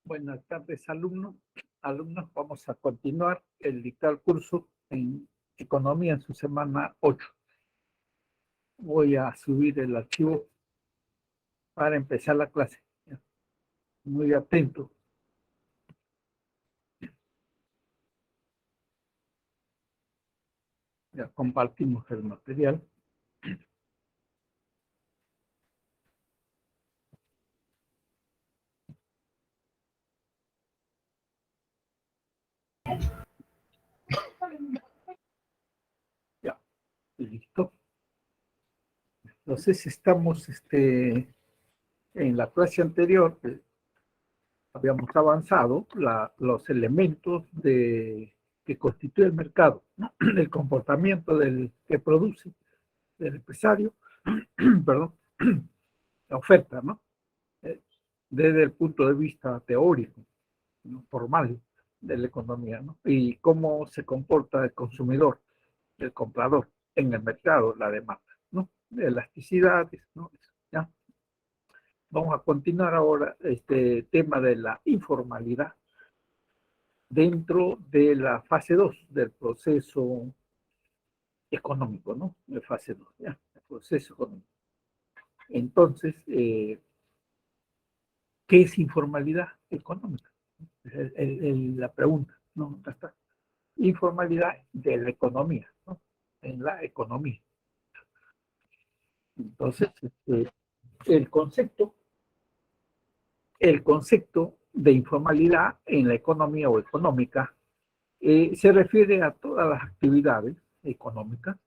Buenas tardes, alumnos. Alumnos, vamos a continuar el dictar curso en Economía en su semana 8. Voy a subir el archivo para empezar la clase. Muy atento. Ya compartimos el material. Ya, listo. Entonces estamos en la clase anterior, habíamos avanzado los elementos que constituye el mercado, ¿no? El comportamiento que produce el empresario, perdón, la oferta, ¿no? Desde el punto de vista teórico, ¿no? Formal de la economía, ¿no? Y cómo se comporta el consumidor, el comprador en el mercado, la demanda, ¿no? De elasticidades, ¿no? ¿Ya? Vamos a continuar ahora este tema de la informalidad dentro de la fase 2 del proceso económico, ¿no? De fase 2, ¿ya? El proceso económico. Entonces, ¿qué es informalidad económica? La pregunta, ¿no? Está. Informalidad de la economía, ¿no? En la economía. Entonces, el concepto, el concepto de informalidad en la economía o económica se refiere a todas las actividades económicas,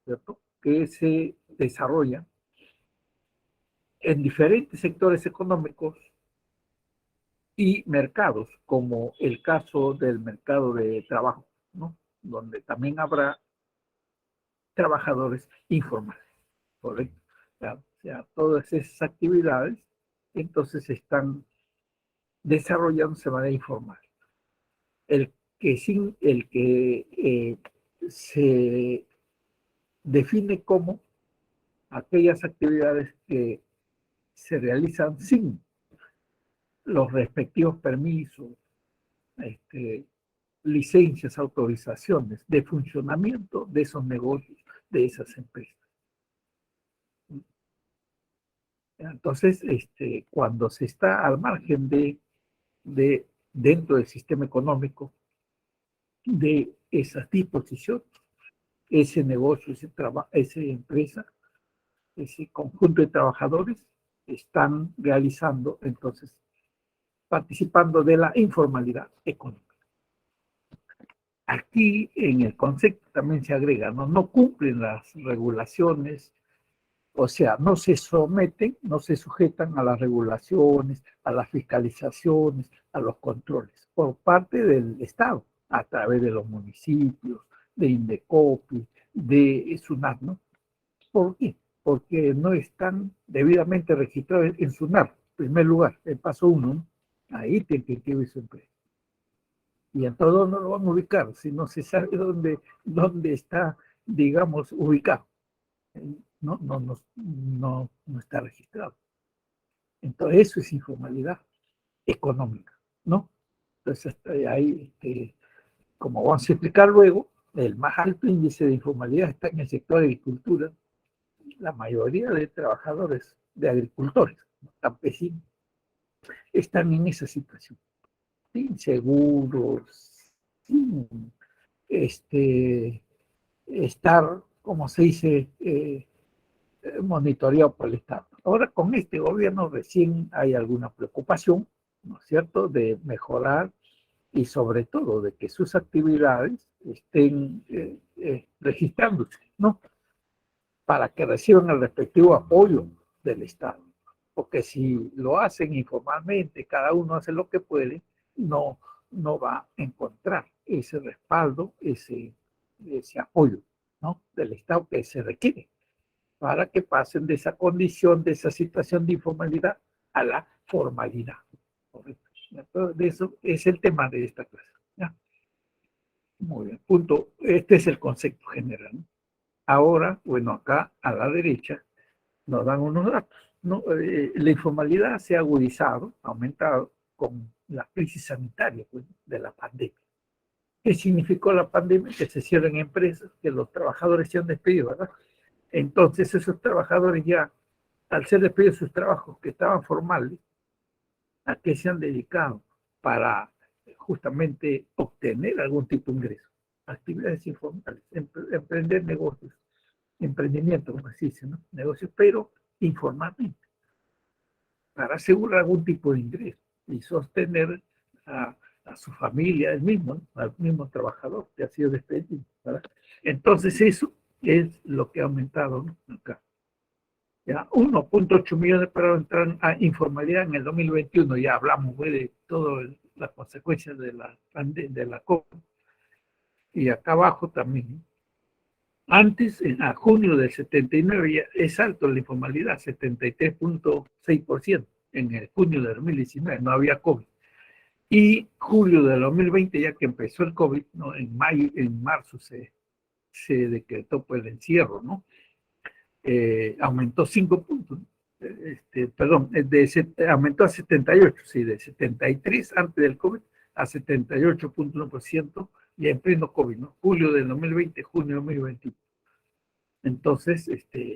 ¿cierto? Que se desarrollan en diferentes sectores económicos y mercados, como el caso del mercado de trabajo, ¿no? Donde también habrá trabajadores informales, ¿correcto? O sea, todas esas actividades entonces están desarrollándose de manera informal. El que se define como aquellas actividades que se realizan sin los respectivos permisos, licencias, autorizaciones de funcionamiento de esos negocios, de esas empresas. Entonces, cuando se está al margen dentro del sistema económico de esas disposiciones, ese negocio, esa empresa, ese conjunto de trabajadores están realizando, entonces, participando de la informalidad económica. Aquí en el concepto también se agrega, ¿no? No cumplen las regulaciones, o sea, no se someten, no se sujetan a las regulaciones, a las fiscalizaciones, a los controles por parte del Estado, a través de los municipios, de Indecopi, de SUNAT, ¿no? ¿Por qué? Porque no están debidamente registrados en SUNAT, en primer lugar, el paso 1, ¿no? Ahí tiene que inscribir su empresa. Y en todo no lo van a ubicar, si no se sabe dónde está, digamos, ubicado. No está registrado. Entonces, eso es informalidad económica, ¿no? Entonces, ahí, como vamos a explicar luego, el más alto índice de informalidad está en el sector de agricultura. La mayoría de trabajadores, de agricultores, campesinos, están en esa situación, sin seguros, sin estar, como se dice, monitoreado por el Estado. Ahora con este gobierno recién hay alguna preocupación, ¿no es cierto?, de mejorar y sobre todo de que sus actividades estén registrándose, ¿no? Para que reciban el respectivo apoyo del Estado. Porque si lo hacen informalmente, cada uno hace lo que puede, no va a encontrar ese respaldo, ese apoyo, ¿no? Del Estado que se requiere para que pasen de esa condición, de esa situación de informalidad a la formalidad. ¿Correcto? De eso es el tema de esta clase. ¿Ya? Muy bien, punto. Este es el concepto general, ¿no? Ahora, bueno, acá a la derecha nos dan unos datos, ¿no? La informalidad se ha agudizado, ha aumentado con la crisis sanitaria, pues, de la pandemia. ¿Qué significó la pandemia? Que se cierran empresas, que los trabajadores se han despedido, ¿verdad? Entonces esos trabajadores ya, al ser despedidos de sus trabajos que estaban formales, ¿a qué se han dedicado? Para justamente obtener algún tipo de ingreso. Actividades informales, emprender negocios, emprendimiento, como se dice, ¿no? Negocios, pero informalmente, para asegurar algún tipo de ingreso y sostener a su familia, el mismo, ¿no? Al mismo trabajador que ha sido despedido, ¿verdad? Entonces eso es lo que ha aumentado, ¿no? Acá. Ya, 1.8 millones para entrar a informalidad en el 2021. Ya hablamos, güey, de todas las consecuencias de la COVID. Y acá abajo también. Antes, a junio del 79, ya es alto la informalidad, 73.6%. En el junio de 2019 no había COVID. Y julio de 2020, ya que empezó el COVID, ¿no? En marzo se decretó pues, el encierro, ¿no? Aumentó 5 puntos, perdón, aumentó a 78, sí, de 73 antes del COVID a 78.1% y en pleno COVID, ¿no? Julio del 2020, junio de 2021. Entonces,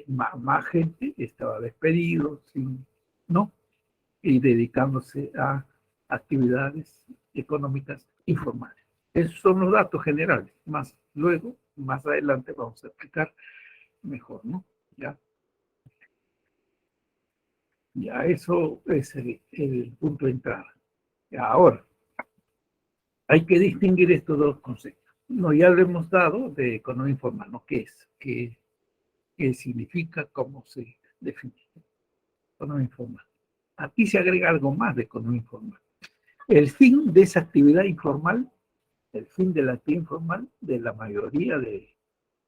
más gente estaba despedido, ¿no? Y dedicándose a actividades económicas informales. Esos son los datos generales. Más luego, más adelante, vamos a explicar mejor, ¿no? Ya. Ya, eso es el punto de entrada. Ahora, hay que distinguir estos dos conceptos. No, ya lo hemos dado de economía informal, ¿no? ¿Qué es? ¿Qué significa? ¿Cómo se define? Economía informal. Aquí se agrega algo más de economía informal. El fin de esa actividad informal, el fin de la actividad informal de la mayoría de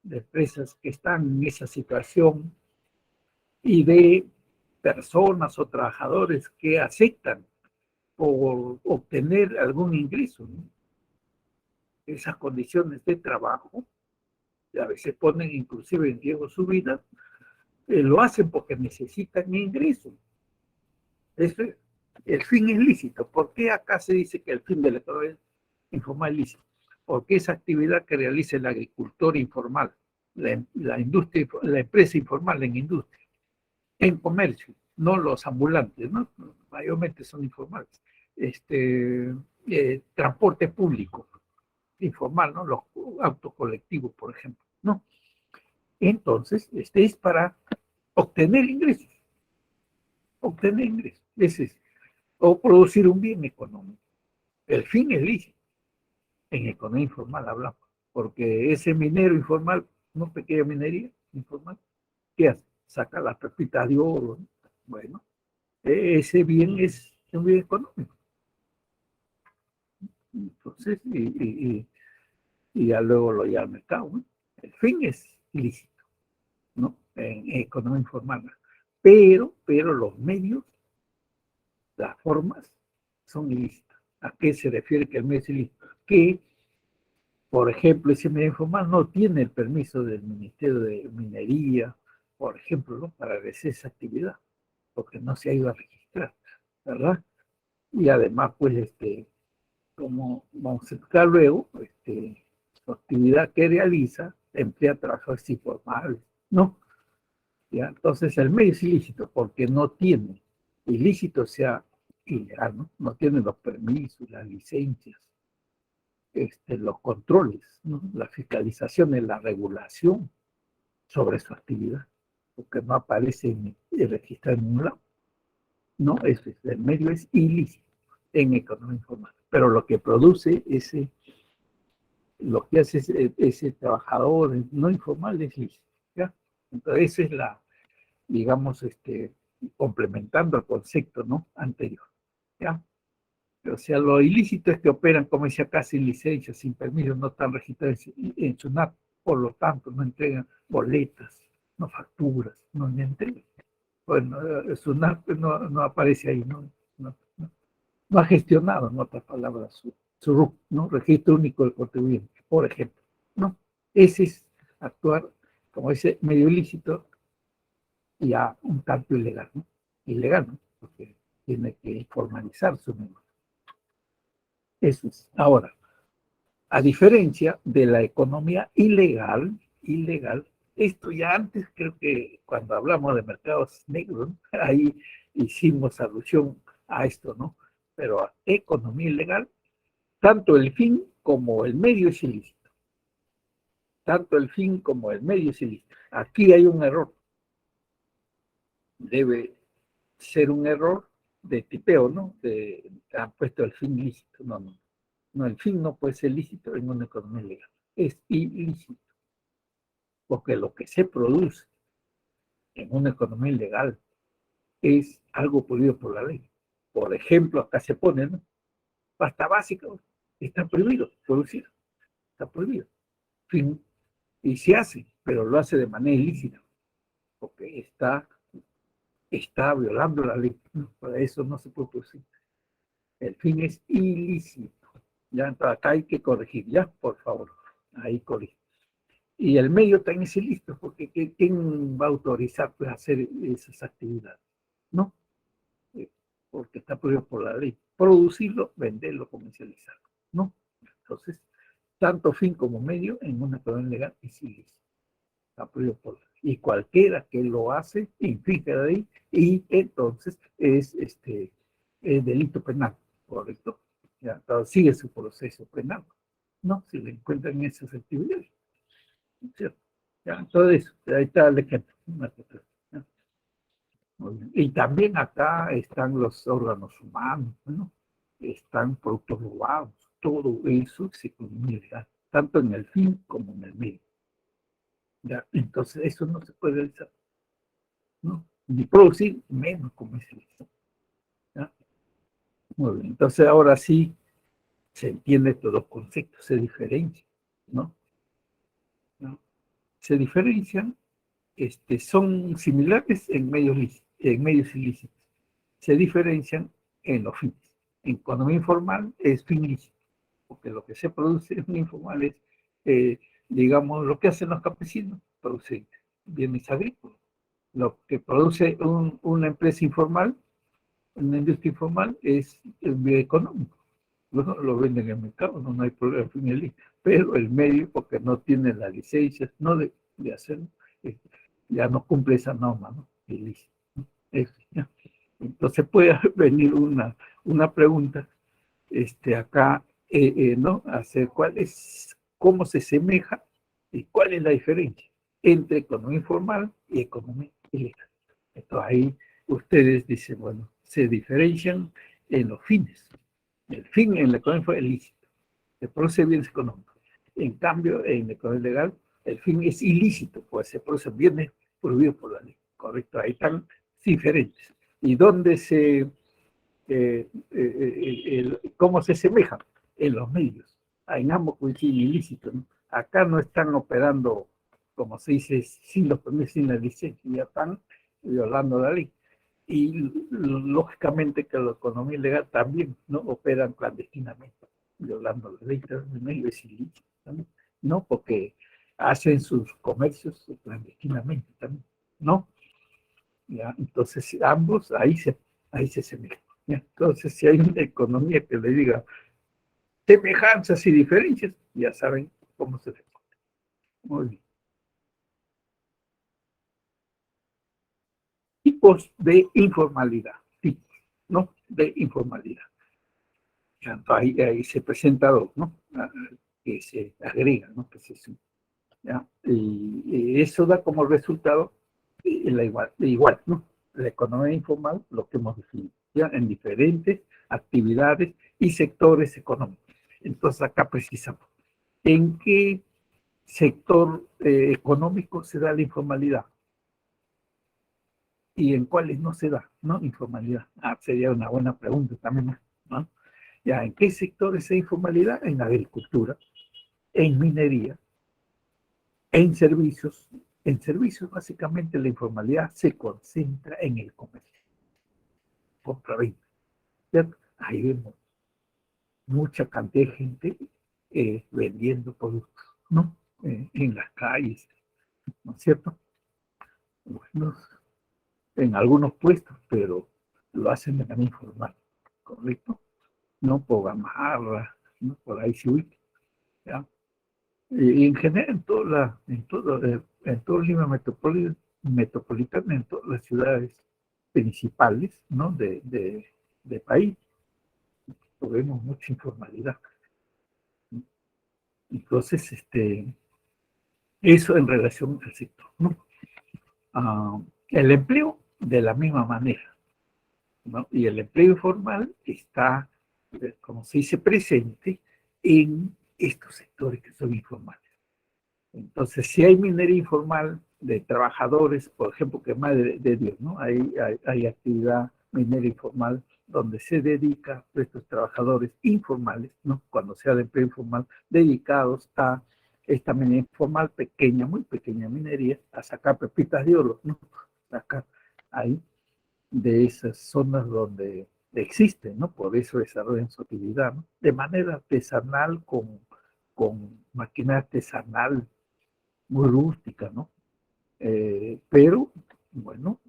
empresas que están en esa situación y de personas o trabajadores que aceptan por obtener algún ingreso, ¿no? Esas condiciones de trabajo, a veces ponen inclusive en riesgo su vida, lo hacen porque necesitan ingresos. El fin es lícito. ¿Por qué acá se dice que el fin de la economía informal es lícito? Porque esa actividad que realiza el agricultor informal, industria, la empresa informal en industria, en comercio, no los ambulantes, ¿no? Mayormente son informales. Transporte público, informal, ¿no? Los autos colectivos, por ejemplo, ¿no? Entonces, es para obtener ingresos, ese es, o producir un bien económico. El fin es lícito, en economía informal hablamos, porque ese minero informal, no pequeña minería informal, ¿qué hace? Saca las pepitas de oro, ¿no? Bueno, ese bien es un bien económico. Entonces, y ya luego lo lleva al mercado, ¿no? El fin es lícito, ¿no? En economía informal. Pero los medios, las formas, son ilícitas. ¿A qué se refiere que el medio es ilícito? Que, por ejemplo, ese medio informal no tiene el permiso del Ministerio de Minería, por ejemplo, ¿no? Para realizar esa actividad, porque no se ha ido a registrar, ¿verdad? Y además, pues, como vamos a explicar luego, su actividad que realiza emplea trabajadores informales, ¿no? ¿Ya? Entonces el medio es ilícito porque no tiene, ilícito sea ilegal, ¿no? No tiene los permisos, las licencias, los controles, ¿no? La fiscalización y la regulación sobre su actividad, porque no aparece registrado en ningún lado, ¿no? El medio es ilícito en economía informal, pero lo que produce lo que hace ese trabajador no informal es lícito, ¿ya? Entonces esa es digamos, complementando el concepto, ¿no? Anterior, ¿ya? O sea, lo ilícito es que operan, como decía acá, sin licencia, sin permiso, no están registrados en SUNAT, por lo tanto, no entregan boletas, no facturas, no entregan. Bueno, SUNAT no aparece ahí, no ha gestionado, en otras palabras, su RUC, ¿no? Registro único del contribuyente, por ejemplo, ¿no? Ese es actuar, como dice, medio ilícito y a un tanto ilegal, ¿no? Ilegal, ¿no? Porque tiene que formalizar su negocio. Eso es. Ahora, a diferencia de la economía ilegal, esto ya antes creo que cuando hablamos de mercados negros, ahí hicimos alusión a esto, ¿no? Pero a economía ilegal, tanto el fin como el medio es ilícito. Tanto el fin como el medio es ilícito. Aquí hay un error. Debe ser un error de tipeo, ¿no? Han puesto el fin ilícito. No, no. No, el fin no puede ser lícito en una economía legal. Es ilícito. Porque lo que se produce en una economía ilegal es algo prohibido por la ley. Por ejemplo, acá se pone, ¿no? Pasta básica, está prohibido producir, está prohibido. Fin, y se hace, pero lo hace de manera ilícita, porque está violando la ley. ¿No? Para eso no se puede producir. El fin es ilícito. Ya, entonces acá hay que corregir, ya, por favor, ahí corrige. Y el medio también es ilícito, porque ¿quién va a autorizar pues, hacer esas actividades? ¿No? Porque está prohibido por la ley. Producirlo, venderlo, comercializarlo. ¿No? Entonces, tanto fin como medio en una economía legal es ilícito. Está prohibido por la ley. Y cualquiera que lo hace infringe la ley y entonces es delito penal, ¿correcto? Ya, entonces sigue su proceso penal, ¿no? Si le encuentran esas actividades. ¿Cierto? Ya, todo eso, ahí está el ejemplo. Y también acá están los órganos humanos, ¿no? Están productos robados, todo eso es economía ilegal, tanto en el fin como en el medio. ¿Ya? Entonces eso no se puede realizar, ¿no? Ni producir, menos comercializar. ¿Ya? Muy bien, entonces ahora sí se entiende todos los conceptos, se diferencian, ¿no? ¿No? Se diferencian, son similares en medios ilícitos, se diferencian en los fines. En economía informal es fin ilícito, porque lo que se produce en informal es, digamos, lo que hacen los campesinos, producen bienes agrícolas. Lo que produce una empresa informal, una industria informal, es el bien económico. Lo venden en el mercado, no hay problema, pero el medio, porque no tiene las licencias, no de hacerlo, eh, ya no cumple esa norma, ¿no? Ilícito, ¿no? ¿Ya? Entonces puede venir una pregunta acá, ¿no? Hacer cómo se semeja y cuál es la diferencia entre economía informal y economía ilegal. Entonces ahí ustedes dicen, bueno, se diferencian en los fines. El fin en la economía fue ilícito, se produce bienes económicos. En cambio, en la economía legal, el fin es ilícito, pues se produce bienes prohibidos por la ley. Correcto, ahí están diferentes. ¿Y dónde cómo se semejan? En los medios? En ambos coinciden ilícitos, ¿no? Acá no están operando, como se dice, sin los permisos, sin la licencia, ya están violando la ley. Y lógicamente que la economía ilegal también no operan clandestinamente, violando la ley, el medio es ilícito también, ¿no? Porque hacen sus comercios clandestinamente también, ¿no? ¿Ya? Entonces, ambos ahí se semejan. ¿Ya? Entonces, si hay una economía que le diga semejanzas y diferencias, ya saben cómo se ve. Muy bien. Tipos de informalidad, tipos, ¿no? De informalidad. Ahí se presenta dos, ¿no? Que se agrega, ¿no? Que se suma, ¿ya? Y eso da como resultado igual, ¿no? La economía informal, lo que hemos definido, ¿ya? En diferentes actividades y sectores económicos. Entonces acá precisamos, ¿en qué sector económico se da la informalidad? ¿Y en cuáles no se da, no? Informalidad. Sería una buena pregunta también, ¿no? Ya, ¿en qué sectores hay informalidad? En agricultura, en minería, en servicios. En servicios, básicamente, la informalidad se concentra en el comercio, compra-venta. Ahí vemos mucha cantidad de gente vendiendo productos, ¿no? En las calles, ¿no es cierto? Bueno, en algunos puestos, pero lo hacen de manera informal, ¿correcto? ¿no? Por Gamarra, ¿no? Por ahí sí, ¿ya? Y en general, en todo Lima metropolitano, en todas las ciudades principales, ¿no? De país, vemos mucha informalidad. Entonces, eso en relación al sector, ¿no? El empleo, de la misma manera, ¿no? Y el empleo informal está, como se dice, presente en estos sectores que son informales. Entonces, si hay minería informal de trabajadores, por ejemplo, que más de Dios, ¿no? Hay actividad minera informal donde se dedica a estos trabajadores informales, ¿no? Cuando se habla de empleo informal, dedicados a esta minería informal pequeña, muy pequeña minería, a sacar pepitas de oro, ¿no? Sacar ahí de esas zonas donde existen, ¿no? Por eso desarrollan su actividad, ¿no? De manera artesanal, con máquina artesanal muy rústica, ¿no? Pero, bueno,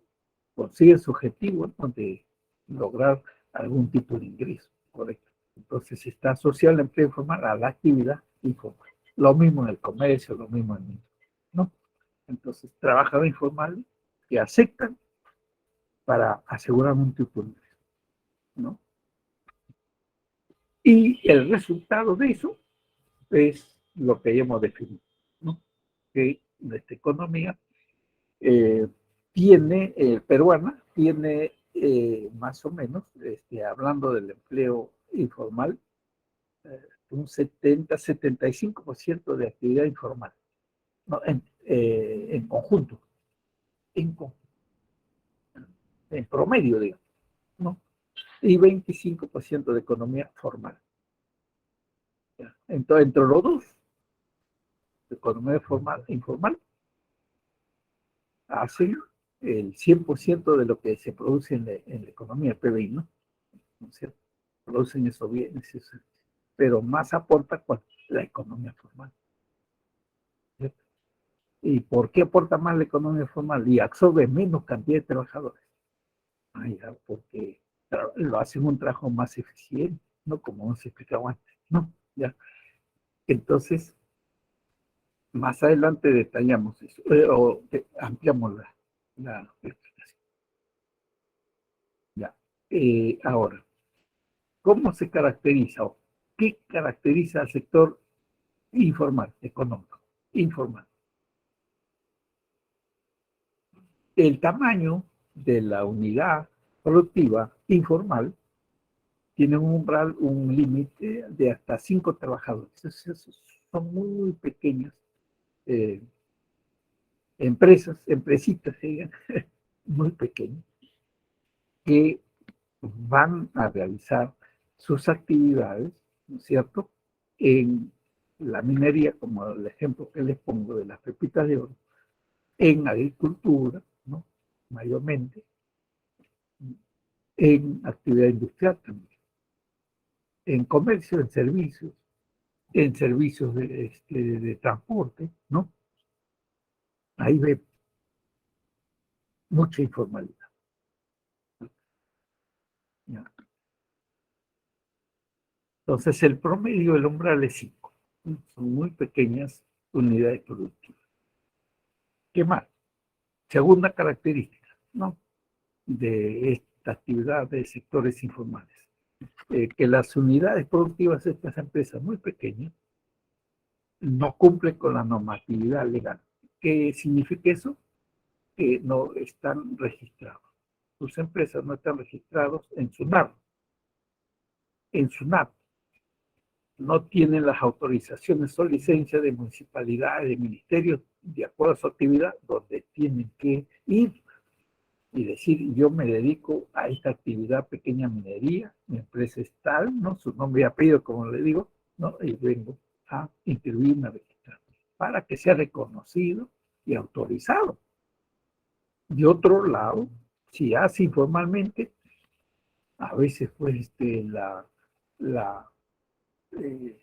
consigue su objetivo, ¿no? De lograr algún tipo de ingreso, correcto. Entonces está asociado el empleo informal a la actividad informal. Lo mismo en el comercio, lo mismo en el, ¿no? Entonces, trabajadores informales que aceptan para asegurar un tipo de ingreso, ¿no? Y el resultado de eso es lo que ya hemos definido, ¿no? Que nuestra economía tiene, peruana, tiene más o menos, hablando del empleo informal, un 70-75% de actividad informal, ¿no? En conjunto, en, en promedio, digamos, ¿no? Y 25% de economía formal. ¿Ya? Entonces, entre los dos, economía formal e informal, hacen el 100% de lo que se produce en la economía, el PBI, ¿no? ¿No es cierto? Producen esos bienes, pero más aporta la economía formal. ¿Cierto? ¿Y por qué aporta más la economía formal? Y absorbe menos cantidad de trabajadores. Porque lo hacen un trabajo más eficiente, ¿no? Como se explicaba antes, ¿no? ¿Ya? Entonces, más adelante detallamos eso, o ampliamos la explicación. Ya. Ahora, ¿cómo se caracteriza o qué caracteriza al sector informal, económico? Informal. El tamaño de la unidad productiva informal tiene un umbral, un límite de hasta 5 trabajadores. Esos son muy pequeñas eh, empresas, empresitas, muy pequeñas, que van a realizar sus actividades, ¿no es cierto?, en la minería, como el ejemplo que les pongo de las pepitas de oro, en agricultura, ¿no? Mayormente, en actividad industrial también, en comercio, en servicios de transporte, ¿no? Ahí ve mucha informalidad. ¿Ya? Entonces, el promedio del umbral es 5. Son muy pequeñas unidades productivas. ¿Qué más? Segunda característica, ¿no? De esta actividad de sectores informales. Que las unidades productivas de estas empresas muy pequeñas no cumplen con la normatividad legal. ¿Qué significa eso? Que no están registrados. Sus empresas no están registrados en SUNAT. En SUNAT no tienen las autorizaciones o licencias de municipalidades, de ministerios, de acuerdo a su actividad, donde tienen que ir y decir, yo me dedico a esta actividad pequeña minería, mi empresa es tal, ¿no? Su nombre y apellido, como le digo, ¿no? Y vengo a inscribirme a registrar, para que sea reconocido y autorizado. De otro lado, si hace informalmente, a veces pues la, eh,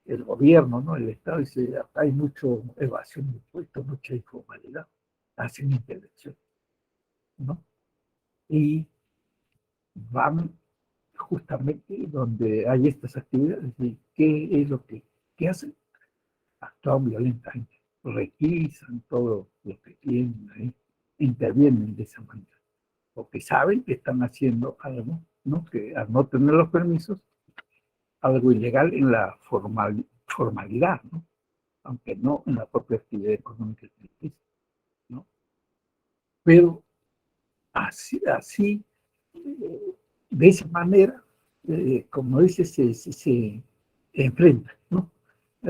el gobierno, ¿no? El Estado dice, acá hay mucho evasión de impuestos, mucha informalidad, hacen intervención, ¿no? Y van justamente donde hay estas actividades. ¿Y qué es lo que hacen? Actúan violentamente, requisan todo lo que tienen ahí, intervienen de esa manera, porque saben que están haciendo algo, ¿no? Que al no tener los permisos, algo ilegal en la formalidad, ¿no? Aunque no en la propia actividad económica del país, ¿no? Pero así de esa manera, como dices, se enfrenta, ¿no?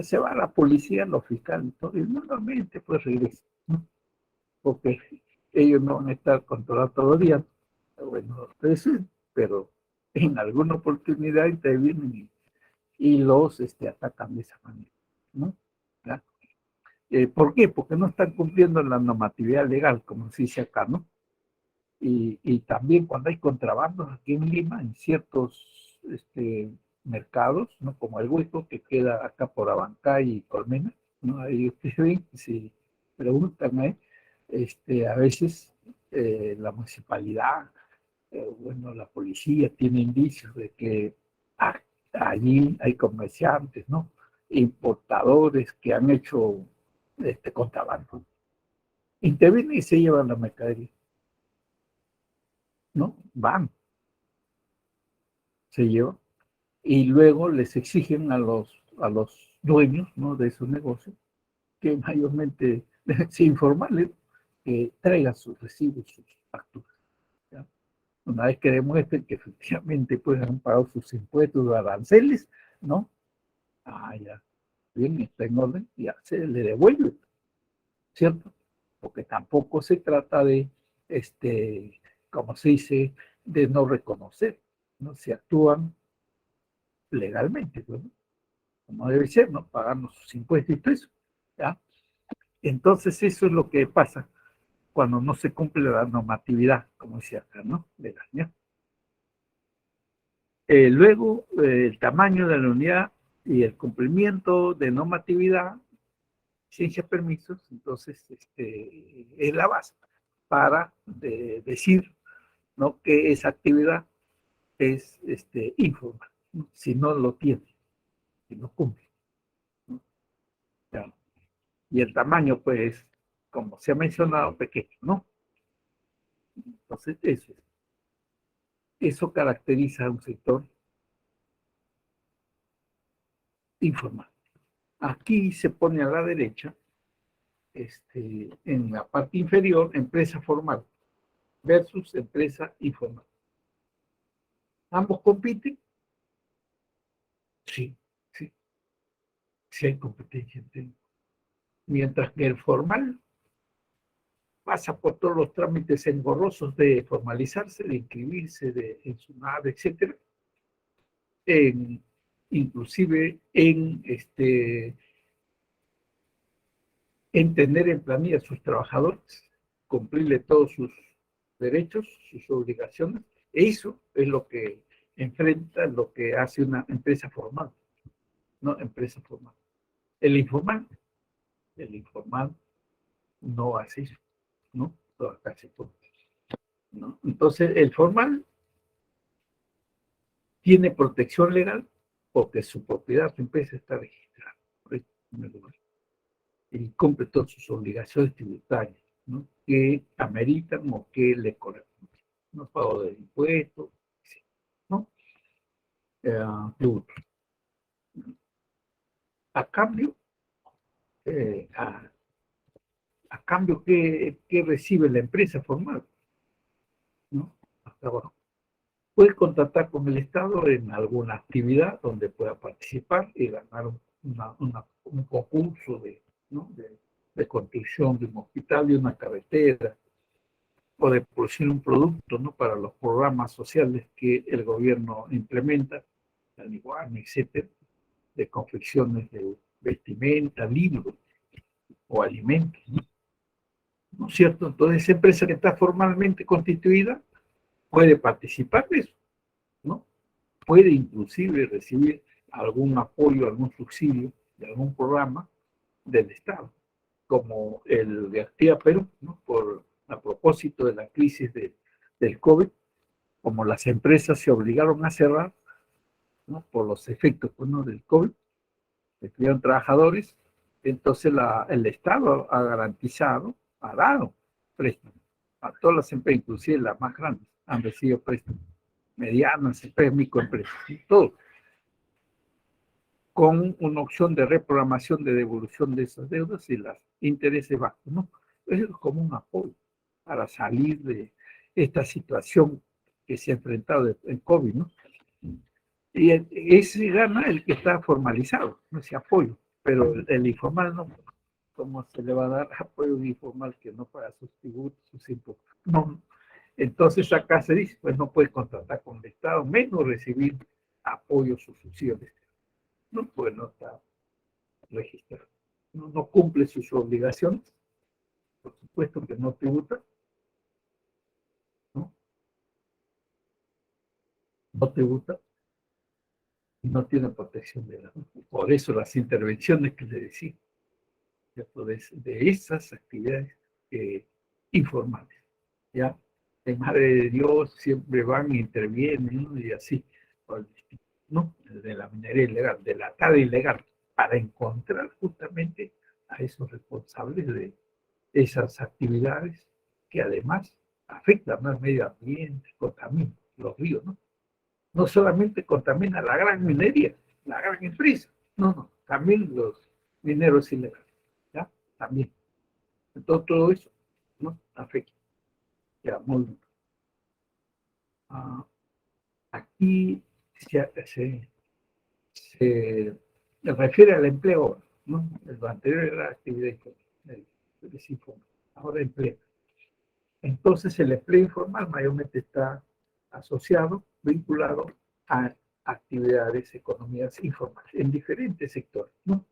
Se va la policía, los fiscales, y todo, y nuevamente pues regresa, ¿no? Porque ellos no van a estar controlados todo el día, bueno, entonces, pero en alguna oportunidad intervienen y los atacan de esa manera, ¿no? ¿Ya? ¿Por qué? Porque no están cumpliendo la normatividad legal, como se dice acá, ¿no? Y también cuando hay contrabandos aquí en Lima, en ciertos mercados, ¿no? Como el Hueco, que queda acá por Abancay y Colmena, ¿no? Ahí ustedes ven, si preguntan ahí, a veces la municipalidad, bueno, la policía tiene indicios de que allí hay comerciantes, ¿no? Importadores que han hecho contrabando. Intervienen y se llevan la mercadería, ¿no? Van, se llevan, y luego les exigen a los dueños, ¿no? De esos negocios, que mayormente, sin informarles, que traigan sus recibos, sus facturas. ¿Ya? Una vez que demuestren que efectivamente pues han pagado sus impuestos o aranceles, ¿no? Ya, bien, está en orden, ya se le devuelve, ¿cierto? Porque tampoco se trata de, como se dice, de no reconocer, ¿no? Se actúan legalmente, ¿no? Como debe ser, ¿no? Pagando sus impuestos y todo eso, ¿ya? Entonces eso es lo que pasa cuando no se cumple la normatividad, como decía acá, ¿no? Legal, ¿ya? Luego, el tamaño de la unidad y el cumplimiento de normatividad, ciencia permisos, entonces es la base para decir, ¿no? Que esa actividad es informal, ¿no? Si no lo tiene, si no cumple, ¿no? Ya. Y el tamaño, pues, como se ha mencionado, pequeño, ¿no? Entonces, eso caracteriza a un sector informal. Aquí se pone a la derecha, en la parte inferior, empresa formal versus empresa informal. ¿Ambos compiten? Sí, sí, sí hay competencia. Mientras que el formal pasa por todos los trámites engorrosos de formalizarse, de inscribirse en su NAD, etcétera, inclusive en tener en planilla a sus trabajadores, cumplirle todos sus derechos, sus obligaciones. Eso es lo que enfrenta, lo que hace una empresa formal, ¿no? Empresa formal. El informal, el informal no hace eso, ¿no? Lo hace todo, ¿no? Entonces, el formal tiene protección legal porque su propiedad, su empresa está registrada, en primer lugar, y cumple todas sus obligaciones tributarias, ¿no? Que ameritan o que le corresponden, ¿no? Pago de impuestos, ¿no? Tributos. A cambio, eh, a, a cambio, ¿qué recibe la empresa formal? ¿No? Hasta abajo. Puede contratar con el Estado en alguna actividad donde pueda participar y ganar un concurso ¿no? de construcción de un hospital, de una carretera, o de producir un producto, ¿no? Para los programas sociales que el gobierno implementa, el igual, etcétera, de confecciones de vestimenta, libros o alimentos, ¿no? ¿No es cierto? Entonces, esa empresa que está formalmente constituida puede participar de eso, ¿no? Puede inclusive recibir algún apoyo, algún subsidio de algún programa del Estado, como el de Activa Perú, ¿no? A propósito de la crisis del COVID, como las empresas se obligaron a cerrar, ¿no? Por los efectos, pues, ¿no? Del COVID, despidieron trabajadores, entonces el Estado ha garantizado, ha dado préstamos a todas las empresas, inclusive las más grandes, han recibido préstamos, medianas empresas, microempresas, todo, con una opción de reprogramación de devolución de esas deudas y los intereses bajos, ¿no? Eso es como un apoyo para salir de esta situación que se ha enfrentado en COVID, ¿no? Y ese gana el que está formalizado, ¿no? Ese apoyo, pero el informal no. ¿Cómo se le va a dar apoyo informal que no paga sus tributos, sus impuestos? No. Entonces acá se dice, pues no puede contratar con el Estado, menos recibir apoyos o subsidios. No, pues no está registrado. No cumple sus obligaciones, por supuesto que no tributa, ¿no? No tributa y no tiene protección de la. Por eso las intervenciones que le decía, ¿cierto? De esas actividades informales, ¿ya? De Madre de Dios siempre van e intervienen, ¿no? Y así, ¿no? De la minería ilegal, de la tala ilegal, para encontrar justamente a esos responsables de esas actividades que además afectan al medio ambiente, contaminan los ríos, ¿no? No solamente contamina la gran minería, la gran empresa, no, también los mineros ilegales, ¿ya? También. Entonces todo eso, ¿no? Afecta. Ya, muy bien. Ah, aquí se refiere al empleo, ¿no? Lo anterior era actividad informal, ahora empleo. Entonces el empleo informal mayormente está asociado, vinculado a actividades, economías informales en diferentes sectores, ¿no?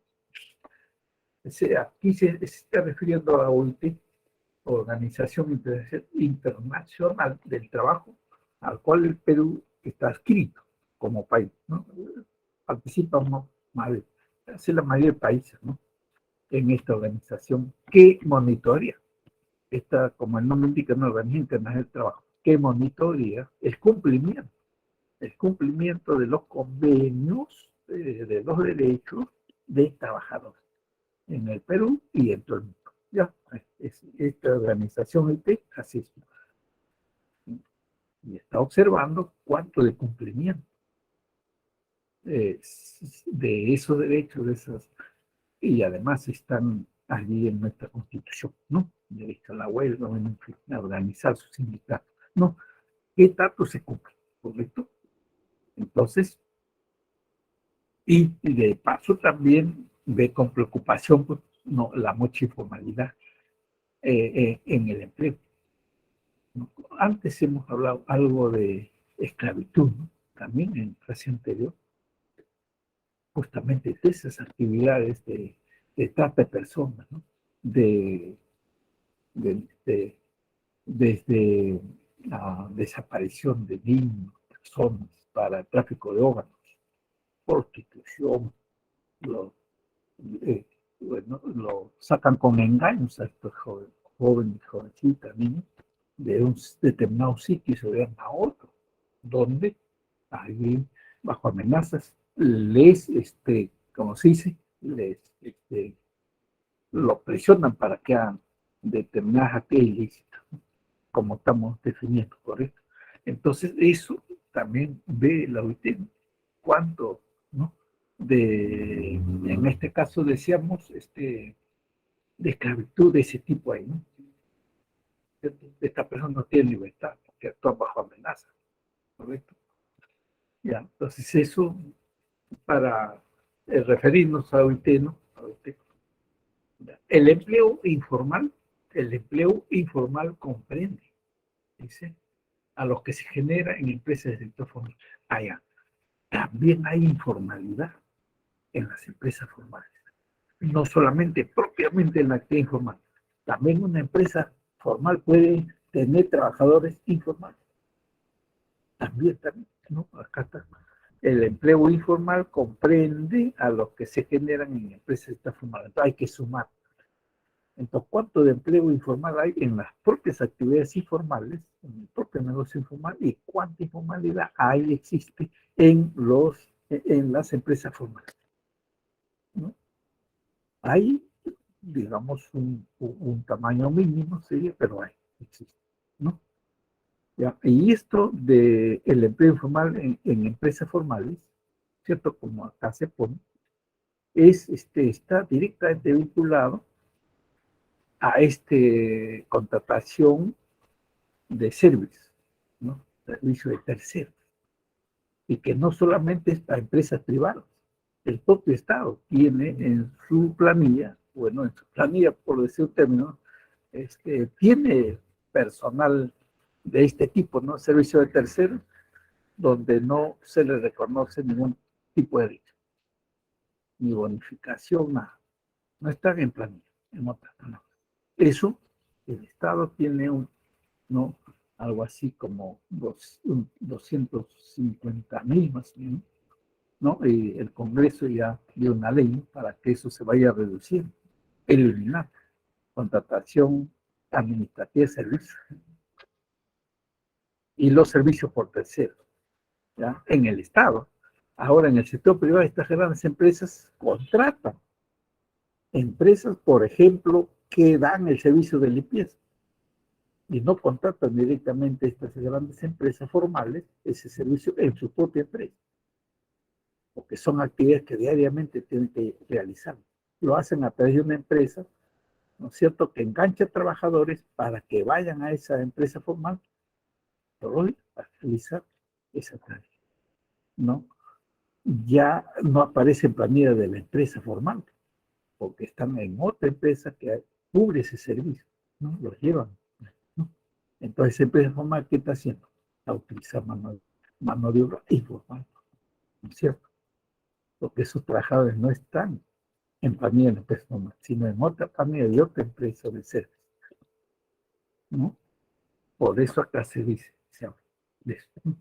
Aquí se está refiriendo a OIT, Organización Internacional del Trabajo, al cual el Perú está adscrito como país, ¿no? Participamos la mayoría de países, ¿no? En esta organización que monitorea, esta, como el nombre indica, una organización internacional del trabajo, que monitorea el cumplimiento de los convenios, de los derechos de trabajadores en el Perú y en todo el mundo. Ya, esta organización IT así es, y está observando cuánto de cumplimiento eh, de esos derechos, de esas, y además están allí en nuestra Constitución, ¿no? Derecho a la huelga, bueno, en fin, a organizar sus sindicatos, ¿no? ¿Qué tanto se cumple? ¿Correcto? Entonces, y de paso también ve con preocupación, pues, no, la mucha informalidad en el empleo, ¿no? Antes hemos hablado algo de esclavitud, ¿no? También en clase anterior, justamente de esas actividades de trata de personas, ¿no? De, de, de desde la desaparición de niños, personas, para el tráfico de órganos, prostitución, lo, bueno, lo sacan con engaños a estos jóvenes, jovencitas, niños, de un determinado sitio y se vean a otro, donde alguien, bajo amenazas, les, como se dice, les, lo presionan para que hagan determinadas actividades ilícitas, como estamos definiendo, ¿correcto? Entonces, eso también ve la OIT, cuánto, ¿no? En este caso decíamos, de esclavitud de ese tipo ahí, ¿no? Esta persona no tiene libertad porque actúa bajo amenaza, ¿correcto? Ya, entonces eso para referirnos a OIT, ¿no? A OIT. El empleo informal comprende, dice, a los que se genera en empresas del sector formal. Allá, también hay informalidad en las empresas formales, no solamente propiamente en la actividad informal, también una empresa formal puede tener trabajadores informales, también, ¿no? Acá está. El empleo informal comprende a los que se generan en empresas formales. Entonces hay que sumar Entonces, ¿cuánto de empleo informal hay en las propias actividades informales, en el propio negocio informal, y cuánta informalidad hay, existe en las empresas formales? ¿No? Hay, digamos, un tamaño mínimo, sí, pero hay, existe, ¿no? ¿Ya? Y esto del empleo informal en empresas formales, ¿cierto? Como acá se pone, está directamente vinculado a contratación de servicios, ¿no? Servicio de terceros. Y que no solamente es para empresas privadas, el propio Estado tiene en su planilla, bueno, en su planilla, por decir un término, tiene personal de este tipo, ¿no? Servicio de terceros, donde no se le reconoce ningún tipo de derecho, ni bonificación, nada. No están en planilla, en otras palabras. Eso, el Estado tiene ¿no? Algo así como 250.000 más o menos, ¿no? Y el Congreso ya dio una ley para que eso se vaya a reducir, eliminar contratación administrativa de servicios y los servicios por terceros, ¿ya? En el Estado. Ahora, en el sector privado, estas grandes empresas contratan empresas, por ejemplo, que dan el servicio de limpieza y no contratan directamente estas grandes empresas formales ese servicio en su propia empresa, porque son actividades que diariamente tienen que realizar. Lo hacen a través de una empresa, ¿no es cierto?, que engancha trabajadores para que vayan a esa empresa formal todos a realizar esa tarea, ¿no? Ya no aparece en planilla de la empresa formal, porque están en otra empresa que cubre ese servicio, ¿no? Los llevan, ¿no? Entonces, esa empresa formal, ¿qué está haciendo? A utilizar mano de obra informal, ¿no es cierto? Porque esos trabajadores no están en planilla de la empresa formal, sino en otra planilla de otra empresa de servicio, ¿no? Por eso acá se habla de esto, ¿no?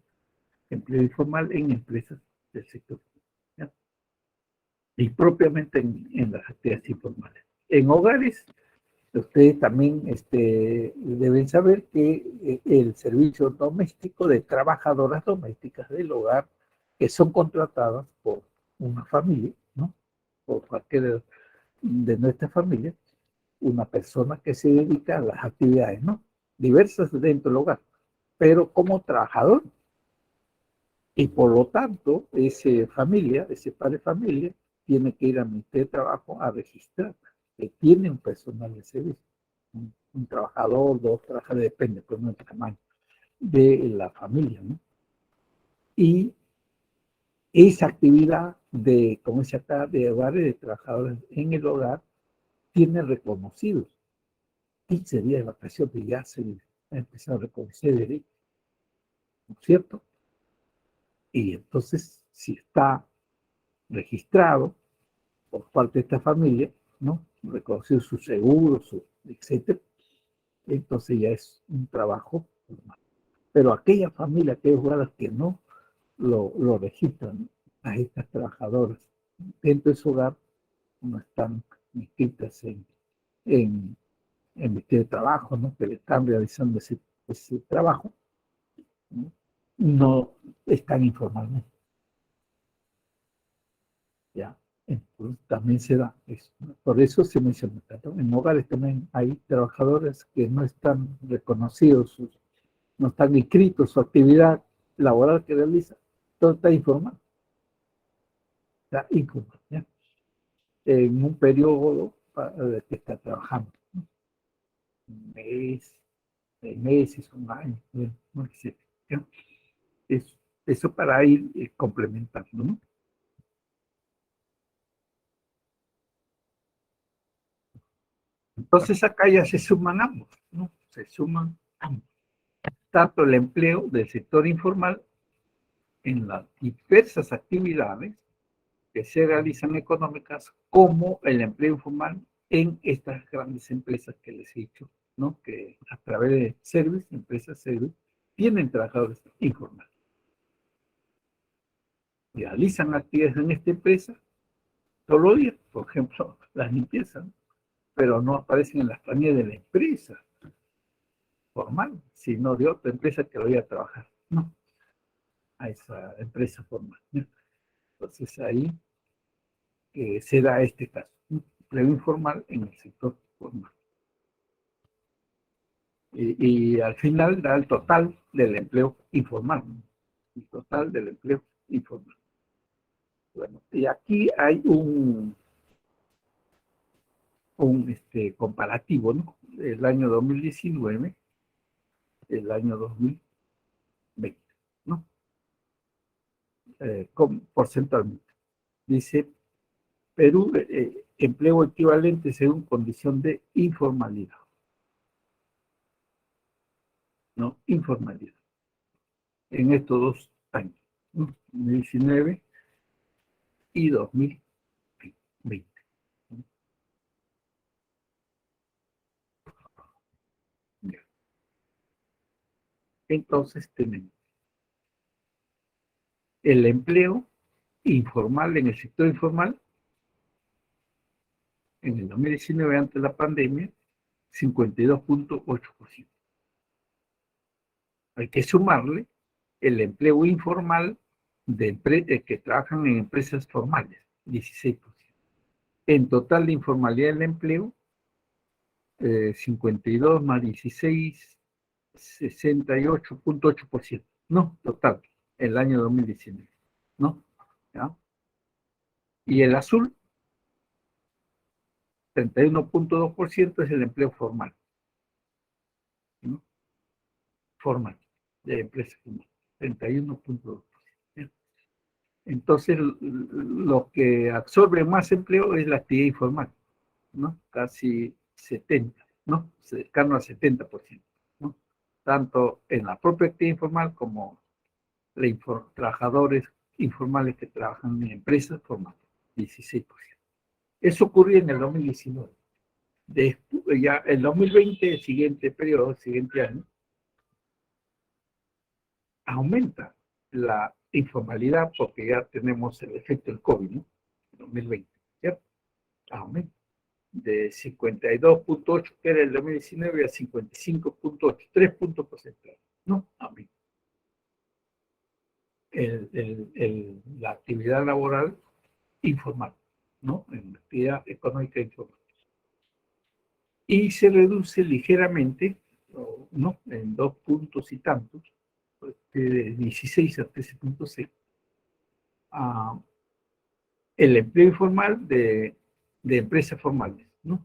Empleo informal en empresas del sector, ¿ya? Y propiamente en las actividades informales. En hogares, ustedes también deben saber que el servicio doméstico de trabajadoras domésticas del hogar que son contratadas por una familia, ¿no? Por cualquier de nuestra familia, una persona que se dedica a las actividades, ¿no? Diversas dentro del hogar, pero como trabajador. Y por lo tanto, ese padre de familia, tiene que ir al Ministerio de Trabajo a registrar que tiene un personal de servicio, un trabajador, dos trabajadores, depende, pues no el tamaño de la familia, ¿no? Y esa actividad de, como se acá, de hogares de trabajadores en el hogar, tiene reconocidos 15 días de vacaciones, y ya se ha empezado a reconocer derechos, ¿no es cierto? Y entonces, si está registrado por parte de esta familia, ¿no? Reconocido su seguro, etcétera, entonces ya es un trabajo normal. Pero aquella familia, aquellos jugadores que no lo registran a estas trabajadoras dentro de su hogar, no están inscritas en el Ministerio de Trabajo, ¿no? Que le están realizando ese trabajo, ¿no? No están informalmente, ¿ya? Entonces, también se da eso, ¿no? Por eso se menciona, ¿no? En hogares también hay trabajadores que no están reconocidos, no están inscritos, su actividad laboral que realiza, todo está informal, ¿ya? En un periodo que está trabajando, ¿no? Un mes, 6 meses, un año, no sé, ¿ya? Eso para ir complementando, ¿no? Entonces acá ya se suman ambos, ¿no? Se suman ambos. Tanto el empleo del sector informal en las diversas actividades que se realizan económicas, como el empleo informal en estas grandes empresas que les he dicho, ¿no? Que a través de empresas service, tienen trabajadores informales. Realizan actividades en esta empresa todos los días, por ejemplo, la limpieza, ¿no? pero no aparecen en las planillas de la empresa formal, sino de otra empresa que vaya a trabajar, ¿no? A esa empresa formal, ¿no? Entonces ahí se da este caso, ¿no? Empleo informal en el sector formal. Y al final da el total del empleo informal, ¿no? El total del empleo informal. Bueno, y aquí hay un comparativo, ¿no? El año 2019, el año 2020, ¿no? Porcentualmente. Dice, Perú, empleo equivalente según condición de informalidad, ¿no? Informalidad. En estos 2 años, ¿no? 2019 y 2020. Entonces tenemos el empleo informal en el sector informal en el 2019 antes de la pandemia, 52.8%. Hay que sumarle el empleo informal que trabajan en empresas formales, 16%. En total de informalidad del empleo, 52 más 16, 68.8%. No, total, el año 2019. ¿No? ¿Ya? Y el azul, 31.2% es el empleo formal. ¿No? Formal, de empresa formal. 31.2%. Entonces, lo que absorbe más empleo es la actividad informal, ¿no? Casi 70, ¿no? Cercano al 70%, ¿no? Tanto en la propia actividad informal como trabajadores informales que trabajan en empresas formales, 16%. Eso ocurrió en el 2019. Después, ya el 2020, el siguiente periodo, el siguiente año, aumenta la informalidad porque ya tenemos el efecto del COVID, ¿no? 2020, ¿cierto? Aumenta de 52.8 que era el 2019 a 55.8, 3 puntos porcentuales, ¿no? Aumenta. La actividad laboral informal, ¿no? En la actividad económica informal. Y se reduce ligeramente, ¿no? En 2 puntos y tantos, de 16 a 13.6, el empleo informal de empresas formales, ¿no?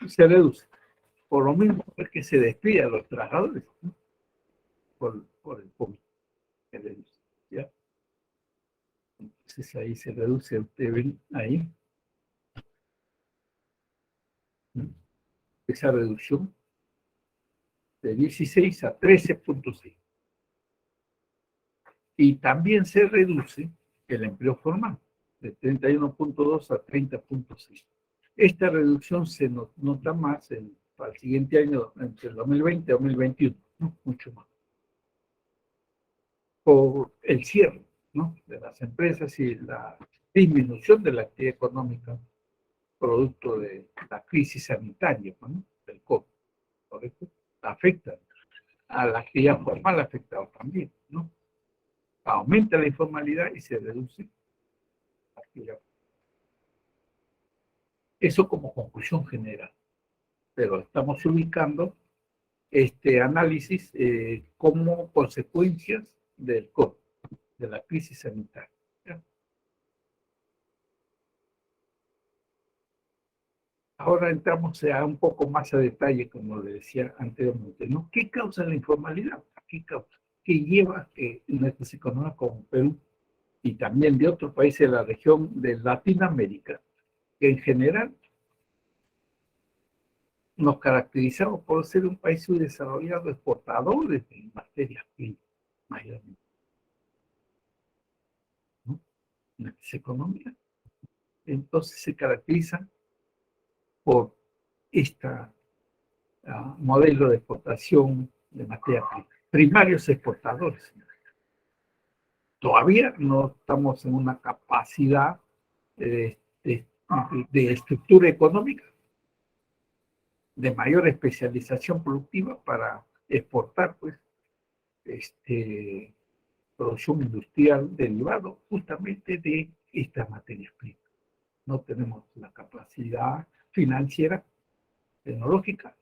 Se reduce. Por lo mismo es que se despide a los trabajadores, ¿no? Por el COVID. Se reduce, ¿ya? Entonces ahí se reduce, ustedes ven ahí, ¿no? Esa reducción de 16 a 13.6. Y también se reduce el empleo formal, de 31.2 a 30.6. Esta reducción se nota más para el siguiente año, entre el 2020 y 2021, ¿no? Mucho más. Por el cierre, ¿no? De las empresas y la disminución de la actividad económica producto de la crisis sanitaria, ¿no? Del COVID, ¿correcto? Afecta a la actividad formal, afectado también, ¿no? Aumenta la informalidad y se reduce la actividad. Eso como conclusión general, pero estamos ubicando este análisis como consecuencias del COVID, de la crisis sanitaria. ¿Ya? Ahora entramos a un poco más a detalle, como le decía anteriormente, ¿no? ¿Qué causa la informalidad? ¿Qué causa? ¿Qué lleva a que nuestras economías como Perú y también de otros países de la región de Latinoamérica, que en general nos caracterizamos por ser un país subdesarrollado, exportadores de materias primas, mayormente, ¿no? Nuestras economías, entonces se caracterizan por este modelo de exportación de materias primas. Primarios exportadores. Todavía no estamos en una capacidad de estructura económica, de mayor especialización productiva para exportar, pues, producción industrial derivado justamente de estas materias primas. No tenemos la capacidad financiera, tecnológica,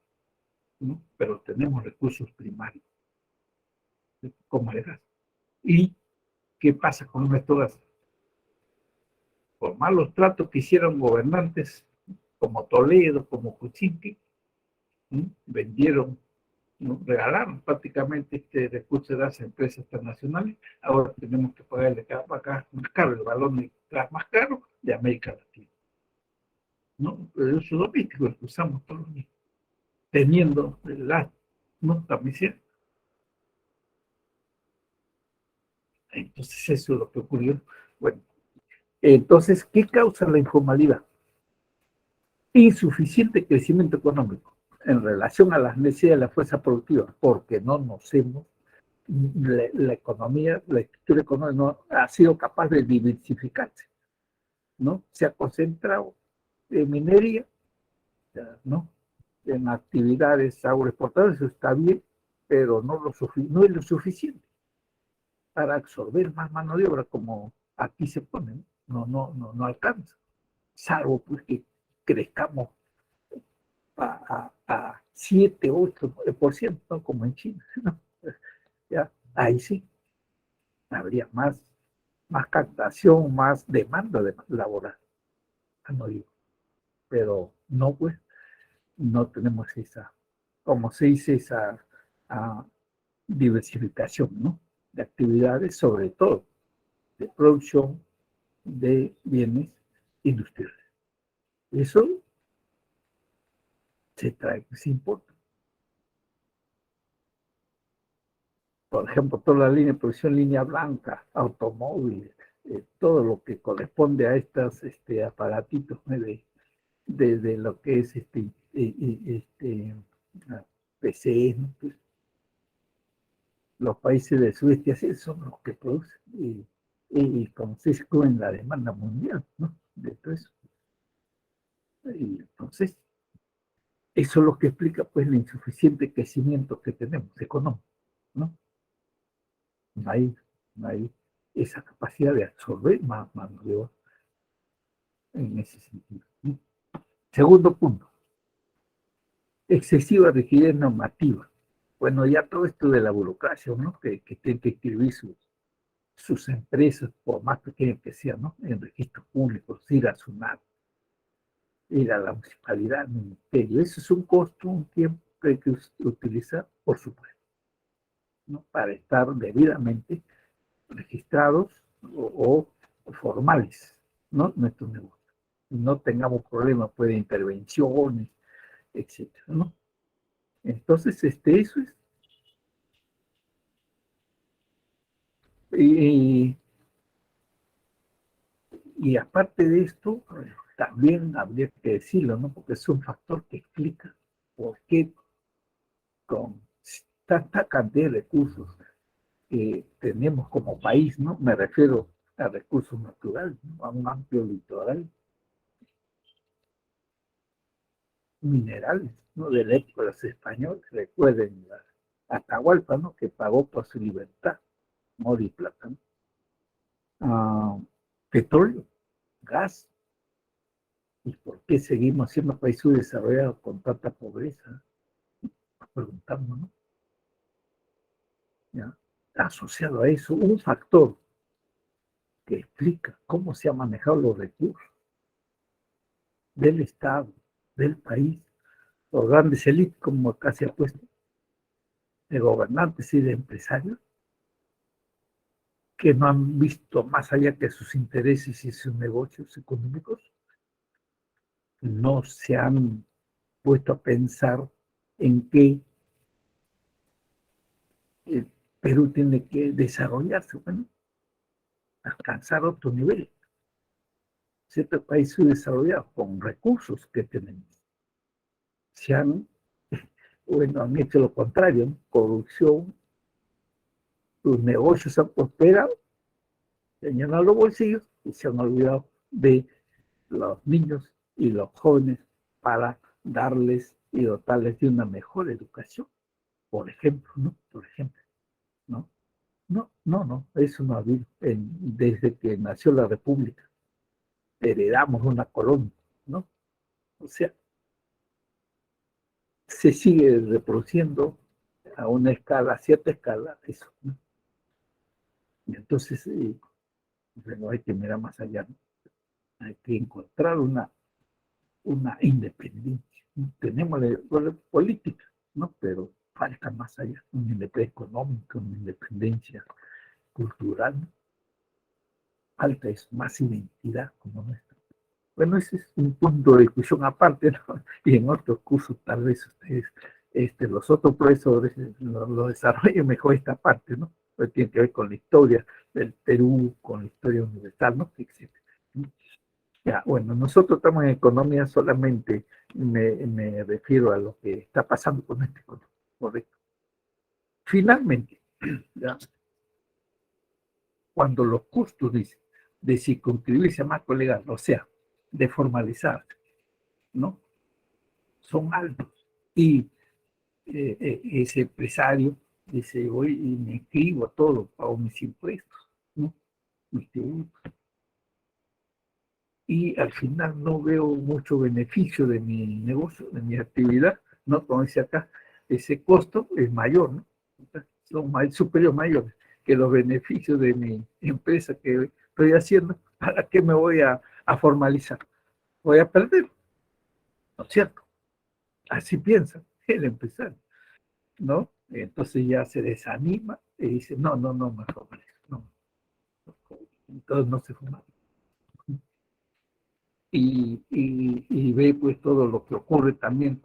¿no? Pero tenemos recursos primarios, como el gas. ¿Y qué pasa con nuestro gas? Por malos tratos que hicieron gobernantes como Toledo, como Kuczynski, ¿no? Vendieron, ¿no? Regalaron prácticamente este recurso de las empresas transnacionales. Ahora tenemos que pagarle cada acá más caro, el balón de gas más caro de América Latina, ¿no? El uso doméstico lo usamos todos los días, teniendo la, ¿no? También, entonces eso es lo que ocurrió. Bueno, entonces, ¿qué causa la informalidad? Insuficiente crecimiento económico en relación a las necesidades de la fuerza productiva, porque no nos hemos, la economía, la estructura económica no ha sido capaz de diversificarse, ¿no? Se ha concentrado en minería, ¿no? En actividades agroexportadoras, eso está bien, pero no es lo suficiente para absorber más mano de obra como aquí se pone, no alcanza, salvo pues que crezcamos a 7, 8%, ¿no? Como en China, ¿no? Ya, ahí sí, habría más captación, más demanda laboral, no digo, pero no, pues, no tenemos esa, como se dice, esa diversificación, ¿no? De actividades, sobre todo de producción de bienes industriales. Eso se trae, se importa. Por ejemplo, toda la línea de producción, línea blanca, automóviles, todo lo que corresponde a estos aparatitos, ¿no? de lo que es PC, ¿no? Pues, los países del sudeste asiático son los que producen y como se en la demanda mundial, ¿no? De todo eso. Y entonces, eso es lo que explica pues el insuficiente crecimiento que tenemos económico, ¿no? No hay, no hay esa capacidad de absorber más mano de obra en ese sentido, ¿no? Segundo punto, excesiva rigidez normativa. Bueno, ya todo esto de la burocracia, ¿no? Que tienen que escribir sus empresas, por más pequeñas que sean, ¿no? En registros públicos, ir a SUNAT, ir a la municipalidad, al ministerio. Eso es un costo, un tiempo que hay que utilizar, por supuesto, ¿no? Para estar debidamente registrados o formales, ¿no? Nuestros negocios. No tengamos problemas pues, de intervenciones, etcétera, ¿no? Entonces, eso es. Y, y aparte de esto, también habría que decirlo, ¿no? Porque es un factor que explica por qué con tanta cantidad de recursos que tenemos como país, ¿no? Me refiero a recursos naturales, ¿no? A un amplio litoral, minerales, ¿no? De la época de los españoles, recuerden la Atahualpa, ¿no? Que pagó por su libertad, oro y plata, ¿no? Petróleo, gas. ¿Y por qué seguimos siendo país subdesarrollado con tanta pobreza? Preguntamos, ¿no? ¿Ya? Asociado a eso, un factor que explica cómo se han manejado los recursos del Estado, del país, los grandes élites, como acá se ha puesto, de gobernantes y de empresarios, que no han visto más allá que sus intereses y sus negocios económicos, no se han puesto a pensar en que el Perú tiene que desarrollarse, bueno, alcanzar otro nivel. Cierto país subdesarrollado con recursos que tenemos. Se han, bueno, han hecho lo contrario, ¿no? Corrupción, sus negocios han prosperado, se han llenado los bolsillos y se han olvidado de los niños y los jóvenes para darles y dotarles de una mejor educación, por ejemplo, ¿no? Por ejemplo, ¿no? No, eso no ha habido. Desde que nació la República, heredamos una colonia, ¿no? O sea, se sigue reproduciendo a una escala, a cierta escala, eso, ¿no? Y entonces, bueno, hay que mirar más allá, ¿no? Hay que encontrar una independencia, ¿no? Tenemos la política, ¿no? Pero falta más allá, una independencia económica, una independencia cultural, ¿no? Falta eso, más identidad como nuestra. Bueno, ese es un punto de discusión aparte, ¿no? Y en otros cursos tal vez ustedes, los otros profesores lo desarrollen mejor esta parte, ¿no? Pues tiene que ver con la historia del Perú, con la historia universal, ¿no? Etcétera. Ya, bueno, nosotros estamos en economía solamente, me refiero a lo que está pasando con este economía, correcto. Finalmente, ya, cuando los costos de circunscribirse a marco legal, o sea, de formalizar, ¿no? Son altos. Y ese empresario dice, hoy me inscribo a todo, pago mis impuestos, ¿no? Mis tributos. Y al final no veo mucho beneficio de mi negocio, de mi actividad, ¿no? Como dice acá, ese costo es mayor, ¿no? Son superiores, mayores que los beneficios de mi empresa que estoy haciendo. ¿Para qué me voy a formalizar? Voy a perder, ¿no es cierto? Así piensa el empresario, ¿no? Entonces ya se desanima y dice, no me formalizo, no. Entonces no se formaliza. Y ve pues todo lo que ocurre también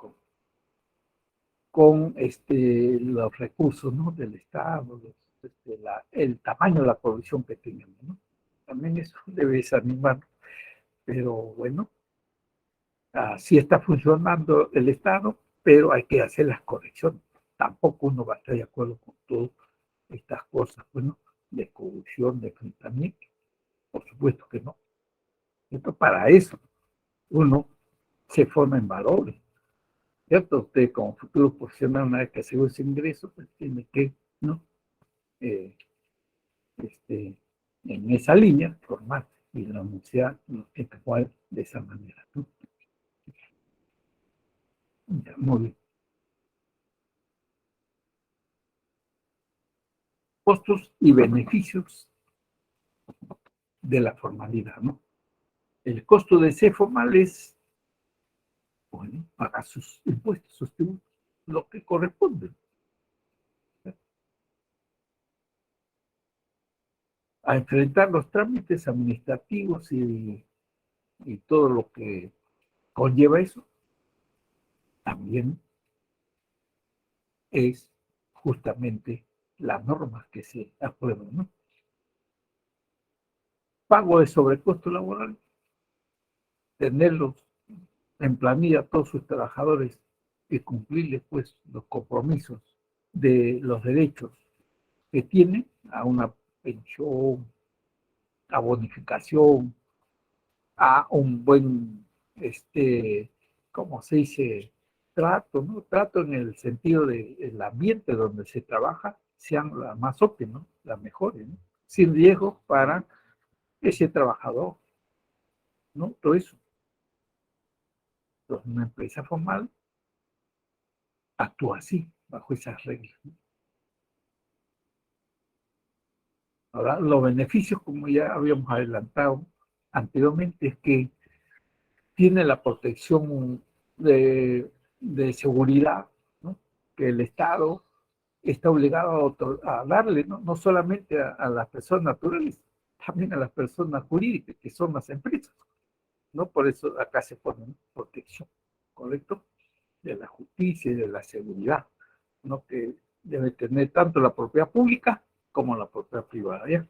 con los recursos, ¿no? Del Estado, el tamaño de la provisión que tenemos, ¿no? También eso debe desanimar, pero bueno, así está funcionando el Estado, pero hay que hacer las correcciones. Tampoco uno va a estar de acuerdo con todas estas cosas, bueno, de corrupción, de enfrentamiento, por supuesto que no. Esto para eso uno se forma en valores, ¿cierto? Usted como futuro profesional, una vez que asegura ese ingreso, pues tiene que, ¿no? Eh, en esa línea formarse, y la universidad no tiene que jugar de esa manera, ¿no? Ya, muy bien. Costos y beneficios de la formalidad, ¿no? El costo de ser formal es, bueno, pagar sus impuestos, sus tributos, lo que corresponde, ¿no? A enfrentar los trámites administrativos y todo lo que conlleva eso, también es justamente las normas que se aprueban, ¿no? Pago de sobrecosto laboral, tenerlos en planilla a todos sus trabajadores y cumplirles pues los compromisos de los derechos que tienen a una pensión, a bonificación, a un buen, ¿cómo se dice? Trato, ¿no? Trato en el sentido del ambiente donde se trabaja sean las más óptimas, las mejores, ¿no? Sin riesgo para ese trabajador, ¿no? Todo eso. Entonces, una empresa formal actúa así, bajo esas reglas, ¿no? Ahora, los beneficios, como ya habíamos adelantado anteriormente, es que tiene la protección de seguridad, ¿no? Que el Estado está obligado a darle, ¿no? No solamente a las personas naturales, también a las personas jurídicas, que son las empresas, ¿no? Por eso acá se pone, ¿no? Protección, ¿correcto? De la justicia y de la seguridad, ¿no? Que debe tener tanto la propiedad pública como la propiedad privada, ¿ya?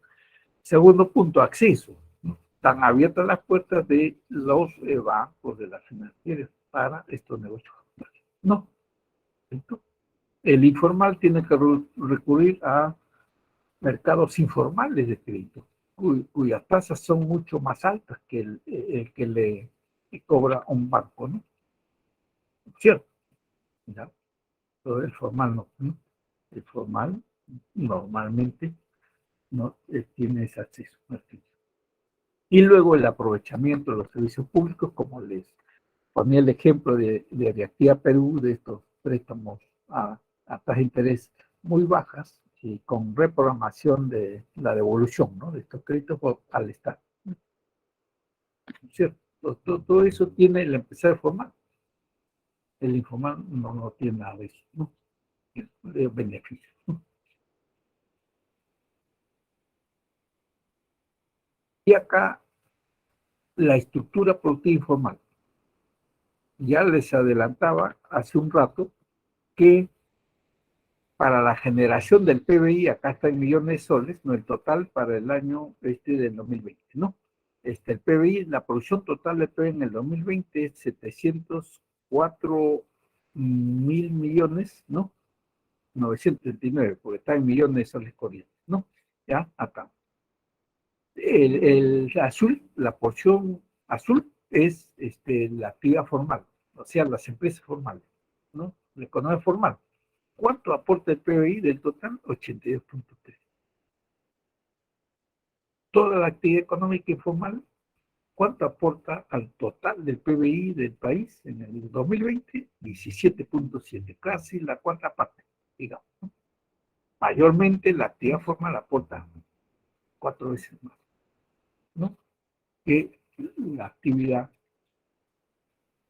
Segundo punto, acceso, ¿no? Están abiertas las puertas de los bancos, de las financieras para estos negocios. No, ¿cierto? El informal tiene que recurrir a mercados informales de crédito, cuyas tasas son mucho más altas que el que le cobra un banco, ¿no? ¿Cierto? ¿Ya? Todo el formal no, ¿no? El formal normalmente no tiene ese acceso. Y luego el aprovechamiento de los servicios públicos, como les ponía el ejemplo de Reactiva Perú, de estos préstamos a tasas de interés muy bajas y con reprogramación de la devolución, ¿no?, de estos créditos al Estado. ¿Cierto? Todo eso tiene el empresario formal. El informal no tiene nada de eso, ¿no? De beneficio, ¿no? Y acá la estructura productiva informal. Ya les adelantaba hace un rato que para la generación del PBI, acá está en millones de soles, no el total para el año del 2020, ¿no? El PBI, la producción total del PBI en el 2020 es 704 mil millones, ¿no? 939, porque está en millones de soles corrientes, ¿no? Ya, acá. El azul, la porción azul es la actividad formal, o sea, las empresas formales, ¿no? La economía formal. ¿Cuánto aporta el PBI del total? 82.3. Toda la actividad económica informal, ¿cuánto aporta al total del PBI del país en el 2020? 17.7, casi la cuarta parte, digamos, ¿no? Mayormente la actividad formal aporta 4 veces más, ¿no?, que la actividad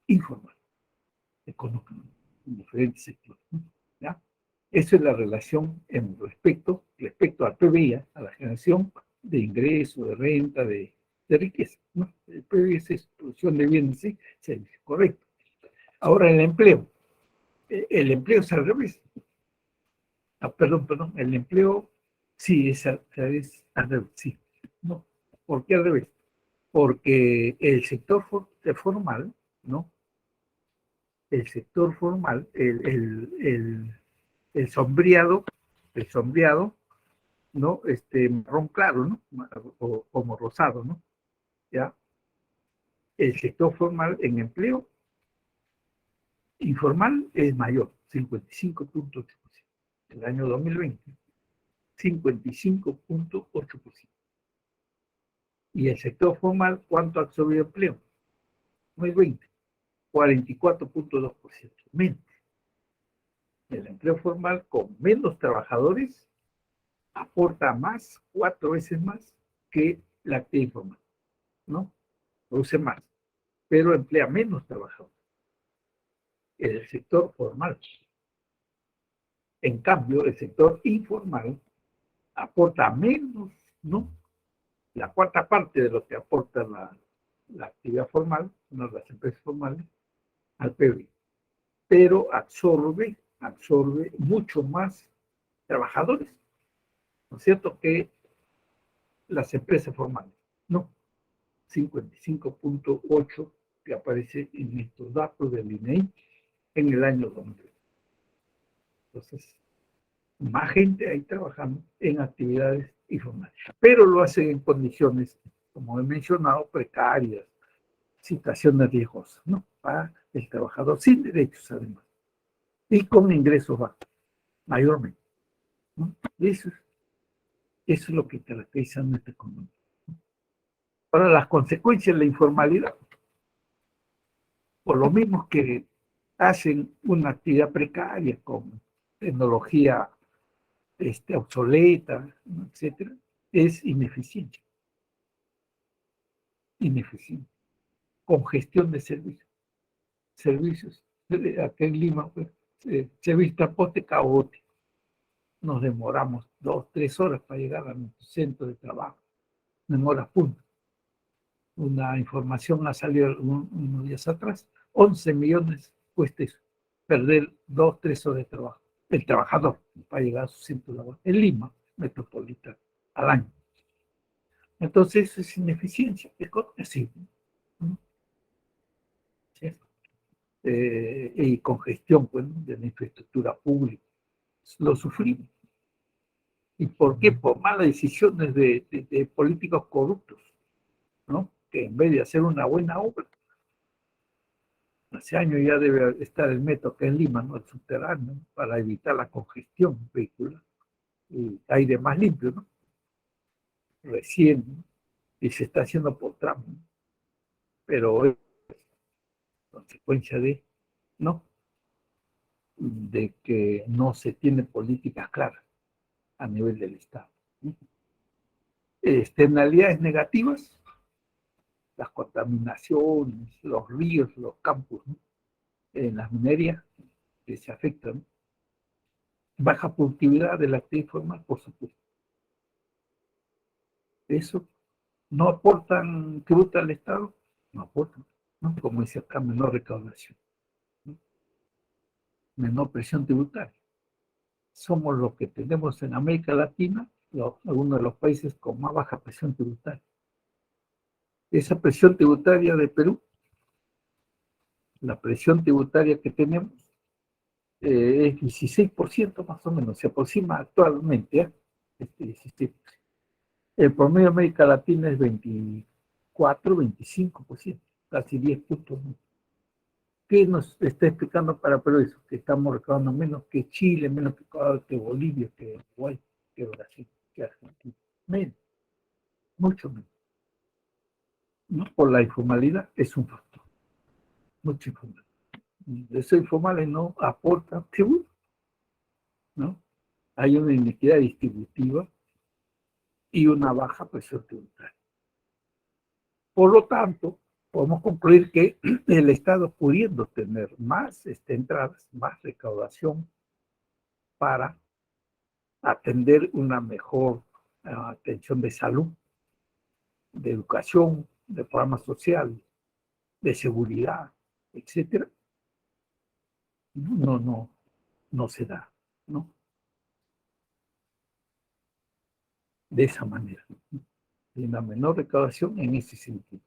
informal, económica, en diferentes sectores, ¿no? ¿Ya? Esa es la relación en respecto al PBI, a la generación de ingresos, de renta, de riqueza, ¿no? El PBI es producción de bienes, sí, servicios, correcto. Ahora el empleo. El empleo es al revés. Perdón, el empleo sí es al revés, sí. No, ¿por qué al revés? Porque el sector formal, ¿no? El sector formal, el sombreado, ¿no? Marrón claro, ¿no? O como rosado, ¿no? ¿Ya? El sector formal en empleo informal es mayor, 55.8%. El año 2020, 55.8%. Y el sector formal, ¿cuánto absorbió empleo? No es 20, 44.2%. Menos. El empleo formal con menos trabajadores aporta más, 4 veces más que la actividad informal, ¿no? Produce más, pero emplea menos trabajadores. El sector formal. En cambio, el sector informal aporta menos, ¿no? La cuarta parte de lo que aporta la actividad formal, no las empresas formales, al PIB, pero absorbe mucho más trabajadores, ¿no es cierto?, que las empresas formales, ¿no? 55.8 que aparece en estos datos del INEI en el año 2000. Entonces, más gente ahí trabajando en actividades informales, pero lo hacen en condiciones, como he mencionado, precarias, situaciones riesgosas, ¿no? Para el trabajador sin derechos, además, y con ingresos bajos, mayormente, ¿no? Y eso es lo que caracteriza a nuestra economía. Ahora, las consecuencias de la informalidad, por lo mismo que hacen una actividad precaria con tecnología obsoleta, etcétera, es ineficiencia. Congestión de servicios. Aquí en Lima, pues, servicio de transporte caótico. Nos demoramos 2, 3 horas para llegar a nuestro centro de trabajo, en horas punta. Una información ha salido unos días atrás, 11 millones cuesta eso, perder 2, 3 horas de trabajo. El trabajador para llegar a su centro de trabajo, en Lima, metropolitana, al año. Entonces, eso es ineficiencia, es así, ¿no? ¿Sí? Y congestión, pues, de la infraestructura pública. Lo sufrimos. ¿Y por qué? Por malas decisiones de políticos corruptos, ¿no? Que en vez de hacer una buena obra, hace años ya debe estar el metro que en Lima, ¿no? El subterráneo, para evitar la congestión vehicular y aire más limpio, ¿no? Recién, ¿no? Y se está haciendo por tramo, ¿no? Pero es consecuencia de, ¿no? De que no se tiene políticas claras a nivel del Estado, ¿no? Externalidades negativas, las contaminaciones, los ríos, los campos, ¿no? En las minerías que se afectan, ¿no? Baja productividad de la actividad informal, por supuesto. Eso no aportan tributo al Estado, no aportan, ¿no? Como dice acá, menor recaudación, ¿no? Menor presión tributaria. Somos los que tenemos en América Latina, algunos de los países con más baja presión tributaria. Esa presión tributaria de Perú, la presión tributaria que tenemos, es 16% más o menos, se aproxima actualmente a 16%. El promedio de América Latina es 24, 25%, casi 10 puntos. ¿Qué nos está explicando para Perú eso? Que estamos recaudando menos que Chile, menos que Ecuador, que Bolivia, que Uruguay, que Brasil, que Argentina. Menos, mucho menos. ¿No? Por la informalidad es un factor, mucho informal. Esos informales no aportan tributo, ¿no? Hay una inequidad distributiva y una baja presión tributaria. Por lo tanto, podemos concluir que el Estado, pudiendo tener más entradas, más recaudación para atender una mejor atención de salud, de educación, de programas sociales, de seguridad, etcétera, no se da, ¿no? De esa manera, ¿no? Y una menor recaudación en ese sentido,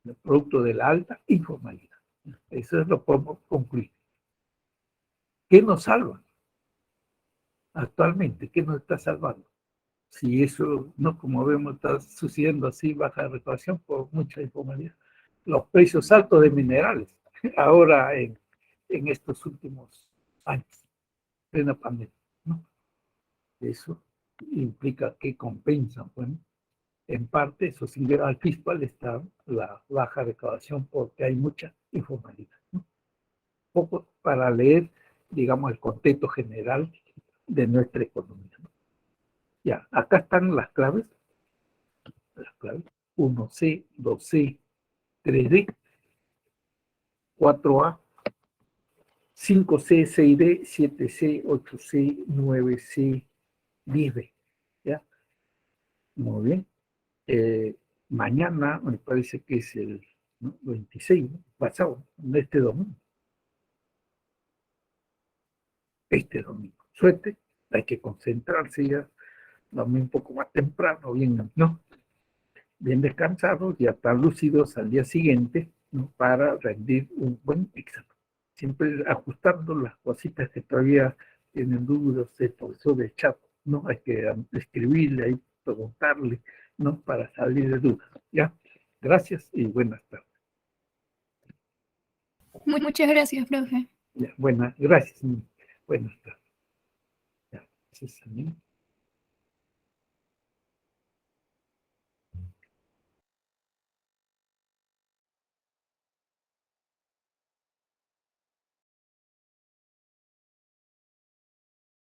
el producto de la alta informalidad. Eso es lo que podemos concluir. ¿Qué nos salva actualmente? ¿Qué nos está salvando? Si eso, no como vemos, está sucediendo así, baja recaudación por mucha informalidad. Los precios altos de minerales, ahora en estos últimos años, en la pandemia, ¿no? Eso implica que compensan, bueno, en parte eso sin ver al fiscal está la baja recaudación porque hay mucha informalidad, ¿no? Poco para leer, digamos, el contexto general de nuestra economía, ¿no? Ya, acá están las claves, 1C, 2C, 3D, 4A, 5C, 6D, 7C, 8C, 9C, 10B. ¿Ya? Muy bien. Mañana, me parece que es el, ¿no? 26, ¿no? Pasado, este domingo. Este domingo. Suerte, hay que concentrarse ya, dormir un poco más temprano, bien, ¿no? Bien descansados y hasta lúcidos al día siguiente, ¿no? Para rendir un buen examen. Siempre ajustando las cositas que todavía tienen dudas del profesor de chat, ¿no? Hay que escribirle, hay que preguntarle, ¿no? Para salir de dudas, ¿ya? Gracias y buenas tardes. Muchas gracias, profe. Ya, gracias. Buenas tardes. Ya, gracias a mí.